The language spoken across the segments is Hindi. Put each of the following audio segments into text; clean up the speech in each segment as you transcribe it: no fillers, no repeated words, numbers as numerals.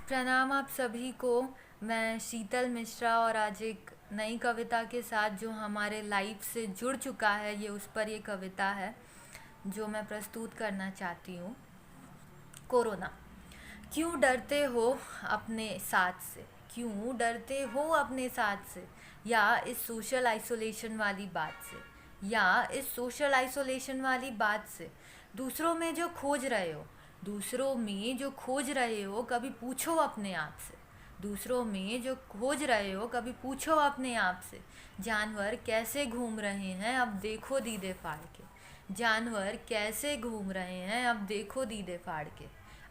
प्रणाम आप सभी को। मैं शीतल मिश्रा और आज एक नई कविता के साथ जो हमारे लाइफ से जुड़ चुका है ये उस पर ये कविता है जो मैं प्रस्तुत करना चाहती हूँ। कोरोना। क्यों डरते हो अपने साथ से, क्यों डरते हो अपने साथ से, या इस सोशल आइसोलेशन वाली बात से, या इस सोशल आइसोलेशन वाली बात से। दूसरों में जो खोज रहे हो, दूसरों में जो खोज रहे हो कभी पूछो अपने आप से। दूसरों में जो खोज रहे हो कभी पूछो अपने आप से। जानवर कैसे घूम रहे हैं अब देखो दीदे फाड़ के। जानवर कैसे घूम रहे हैं अब देखो दीदे फाड़ के।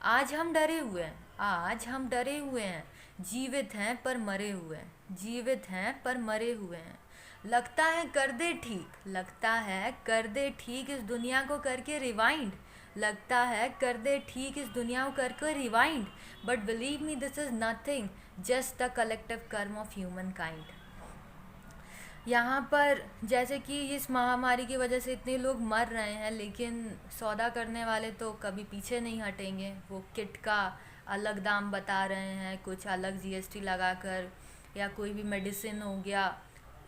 आज हम डरे हुए हैं, आज हम डरे हुए हैं। जीवित हैं पर मरे हुए हैं, जीवित हैं पर मरे हुए हैं। लगता है कर दे ठीक, लगता है कर दे ठीक इस दुनिया को करके रिवाइंड। लगता है कर दे ठीक इस दुनिया को करके rewind. But believe me this is nothing, just the collective कर्म ऑफ ह्यूमन काइंड। यहाँ पर जैसे कि इस महामारी की वजह से इतने लोग मर रहे हैं, लेकिन सौदा करने वाले तो कभी पीछे नहीं हटेंगे। वो किट का अलग दाम बता रहे हैं, कुछ अलग जीएसटी लगाकर, या कोई भी मेडिसिन हो गया।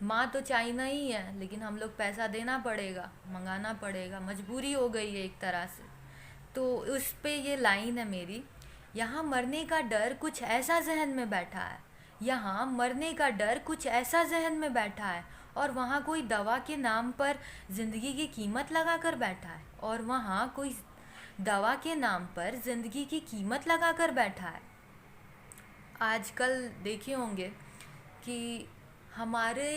माँ तो चाइना ही है, लेकिन हम लोग पैसा देना पड़ेगा, मंगाना पड़ेगा, मजबूरी हो गई है एक तरह से। तो उस पे ये लाइन है मेरी। यहाँ मरने का डर कुछ ऐसा जहन में बैठा है, यहाँ मरने का डर कुछ ऐसा जहन में बैठा है, और वहाँ कोई दवा के नाम पर ज़िंदगी की कीमत लगा कर बैठा है, और वहाँ कोई दवा के नाम पर ज़िंदगी की कीमत लगा कर बैठा है। आजकल देखे होंगे कि हमारे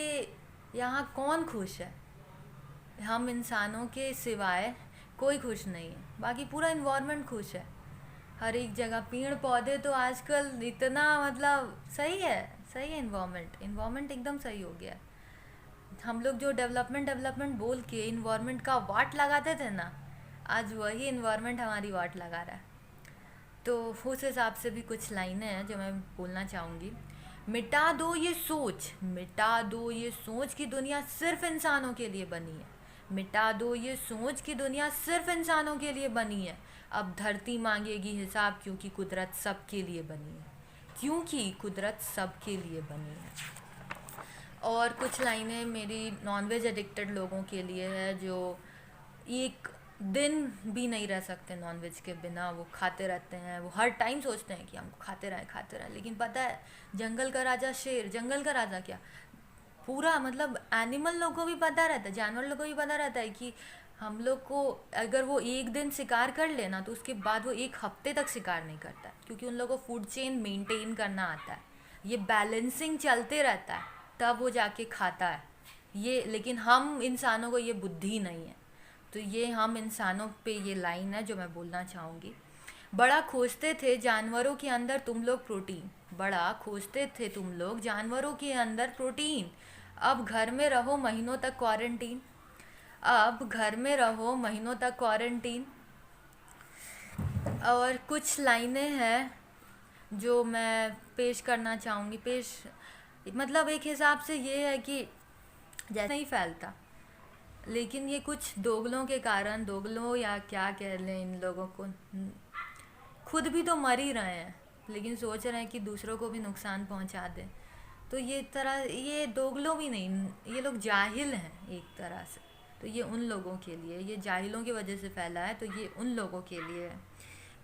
यहाँ कौन खुश है। हम इंसानों के सिवाय कोई खुश नहीं है, बाकी पूरा इन्वायरमेंट खुश है। हर एक जगह पेड़ पौधे तो आजकल इतना, मतलब सही है, सही है। इन्वायरमेंट इन्वायरमेंट एकदम सही हो गया है। हम लोग जो डेवलपमेंट डेवलपमेंट बोल के इन्वायरमेंट का वाट लगाते थे ना, आज वही इन्वायरमेंट हमारी वाट लगा रहा है। तो उस हिसाब से भी कुछ लाइनें हैं जो मैं बोलना चाहूँगी। मिटा दो ये सोच, मिटा दो ये सोच की दुनिया सिर्फ इंसानों के लिए बनी है। मिटा दो ये सोच की दुनिया सिर्फ इंसानों के लिए बनी है। अब धरती मांगेगी हिसाब, क्योंकि कुदरत सबके लिए बनी है, क्योंकि कुदरत सबके लिए बनी है। और कुछ लाइनें मेरी नॉनवेज एडिक्टेड लोगों के लिए है, जो एक दिन भी नहीं रह सकते नॉनवेज के बिना। वो खाते रहते हैं, वो हर टाइम सोचते हैं कि हम खाते रहें खाते रहें। लेकिन पता है, जंगल का राजा शेर, जंगल का राजा क्या, पूरा मतलब एनिमल लोगों को भी पता रहता है, जानवर लोगों को भी पता रहता है कि हम लोग को अगर वो एक दिन शिकार कर लेना तो उसके बाद वो एक हफ्ते तक शिकार नहीं करता है, क्योंकि उन लोगों को फूड चेन मेंटेन करना आता है। ये बैलेंसिंग चलते रहता है, तब वो जाके खाता है ये। लेकिन हम इंसानों को ये बुद्धि नहीं है। तो ये हम इंसानों पे ये लाइन है जो मैं बोलना चाहूँगी। बड़ा खोजते थे जानवरों के अंदर तुम लोग प्रोटीन, बड़ा खोजते थे तुम लोग जानवरों के अंदर प्रोटीन। अब घर में रहो महीनों तक क्वारंटीन, अब घर में रहो महीनों तक क्वारंटीन। और कुछ लाइनें हैं जो मैं पेश करना चाहूँगी। मतलब एक हिसाब से ये है कि जैसे नहीं फैलता, लेकिन ये कुछ दोगलों के कारण, दोगलों या क्या कह लें, इन लोगों को खुद भी तो मर ही रहे हैं, लेकिन सोच रहे हैं कि दूसरों को भी नुकसान पहुंचा दें। तो ये दोगलों भी नहीं, ये लोग जाहिल हैं एक तरह से। तो ये उन लोगों के लिए, ये जाहिलों की वजह से फैला है, तो ये उन लोगों के लिए है।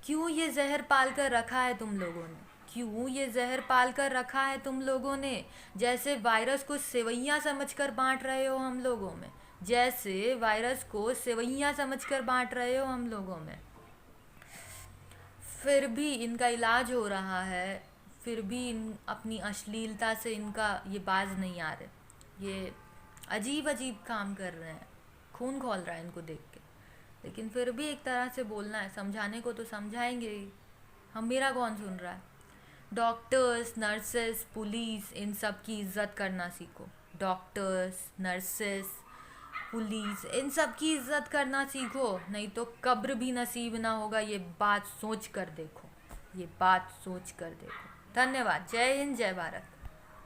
क्यों ये जहर पाल कर रखा है तुम लोगों ने, क्यों ये जहर पाल कर रखा है तुम लोगों ने। जैसे वायरस को सेवैयाँ समझ कर बांट रहे हो हम लोगों में, जैसे वायरस को सेवैयाँ समझ कर बांट रहे हो हम लोगों में। फिर भी इनका इलाज हो रहा है, फिर भी इन अपनी अश्लीलता से इनका ये बाज नहीं आ रहे। ये अजीब अजीब काम कर रहे हैं, खून खौल रहा है इनको देख के। लेकिन फिर भी एक तरह से बोलना है, समझाने को तो समझाएंगे ही। हम, मेरा कौन सुन रहा है। डॉक्टर्स, नर्सेस, पुलिस, इन सब की इज़्ज़त करना सीखो। डॉक्टर्स, नर्सेस, पुलिस, इन सब की इज्जत करना सीखो, नहीं तो कब्र भी नसीब ना होगा। ये बात सोच कर देखो, ये बात सोच कर देखो। धन्यवाद। जय हिंद, जय भारत।